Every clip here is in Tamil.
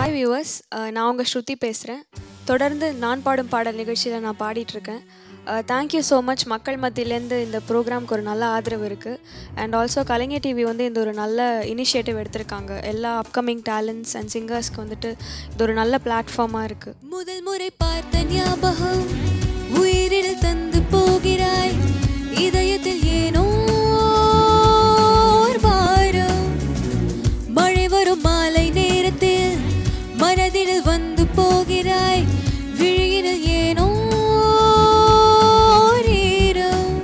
ஹாய் வியூவர்ஸ், நான் உங்கள் ஸ்ருதி பேசுகிறேன். தொடர்ந்து நான் பாடும் பாடல் நிகழ்ச்சியில் நான் பாடிட்டுருக்கேன். Thank you so much. மக்கள் மத்தியிலேருந்து இந்த ப்ரோக்ராம்க்கு ஒரு நல்ல ஆதரவு இருக்குது. அண்ட் ஆல்சோ கலைஞர் டிவி வந்து இந்த ஒரு நல்ல இனிஷியேட்டிவ் எடுத்திருக்காங்க. எல்லா அப்கமிங் டேலண்ட்ஸ் அண்ட் சிங்கர்ஸ்க்கு வந்துட்டு இது ஒரு நல்ல பிளாட்ஃபார்மாக இருக்குது. முதல் முறை பார்த்த ஞாபகம் உயிரில் தந்து போகிறாய், இதயத்தில் ஏனோ வாரம், மழை வரும் மாலை நேரத்தில் மனதில் வந்து போகிறாய், விழியினில் ஏனோ ஈரம்.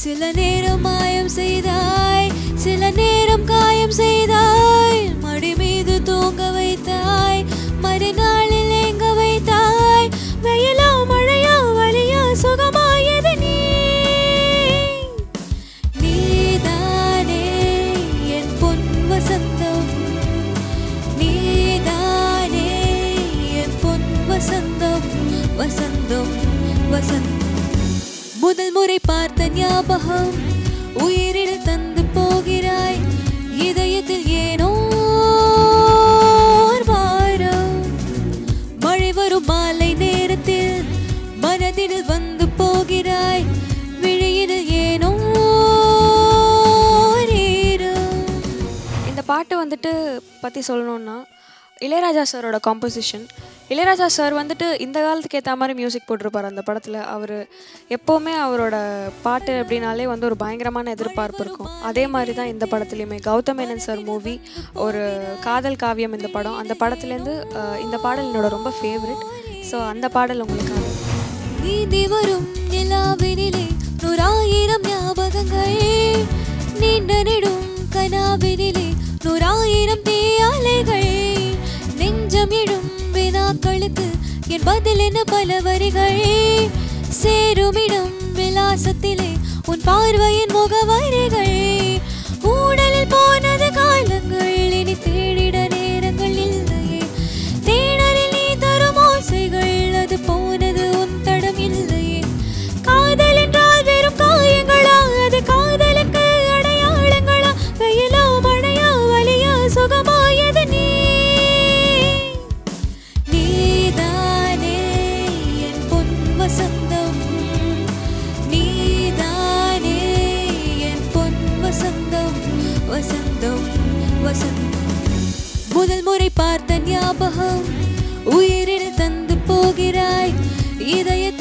சில நேரம் மாயம் செய்தாய், சில நேரம் காயம் செய்தாய், மடி மீது தூங்க வைத்தாய், மறுநாளில் எங்க வைத்தாய். வெயிலோ மழையோ வலியோ சுகமாயது நீதானே என் பொன் வசந்தம், நீதானே என் பொன் வசந்தம், வசந்தம் வசந்தம். முதல் முறை பார்த்த ஞாபகம் உயிரில் தந்து போகிறாய், இதயத்தில் ஏனோ வாரம், மழை வரும் மாலை நேரத்தில் மனதில் வந்து போகிறாய், விழியில் ஏனோ ஈரம். இந்த பாட்டு வந்துட்டு பற்றி சொல்லணுன்னா, இளையராஜா சாரோட காம்போசிஷன். இளையராஜா சார் வந்துட்டு இந்த காலத்துக்கு ஏற்ற மாதிரி மியூசிக் போட்டிருப்பார் அந்த படத்தில். அவர் எப்போவுமே அவரோட பாட்டு அப்படின்னாலே வந்து ஒரு பயங்கரமான எதிர்பார்ப்பு இருக்கும். அதே மாதிரி தான் இந்த படத்துலையுமே. கௌதம் மேனன் சார் மூவி ஒரு காதல் காவியம் இந்த படம். அந்த படத்துலேருந்து இந்த பாடல் என்னோட ரொம்ப ஃபேவரட். ஸோ அந்த பாடல் உங்களுக்காக. நீதி வரும் நிலாவினிலே 100,000 ஞாபகங்கள், நீண்ட நெடும் கனாவினிலே 100,000 தீயாலைகள், நெஞ்சம் எழும் வினாக்களுக்கு என் பதில் என பல வரிகள், சேருமிடம் விலாசத்திலே உன் பார்வையின் முகவரிகள், ஊடலில் போனது காலங்கள் இனி தேடிட நேரங்கள் இல்லையே, தேடலில் நீ தரும் ஓசைகள் அது போனது உன் தடம் இல்லையே, காதல் என்றால் வெறும் காயங்களா, அது காதலுக்கு அடையாளங்களா, வெயிலோ மழையோ வலியோ சுகமாயது நீதானே என் பொன் வசந்தம், நீதானே என் பொன் வசந்தம், வசந்தம் வசந்தம். முதல் முறை பார்த்த ஞாபகம் உயிரில் தந்து போகிறாய், இதயத்தில்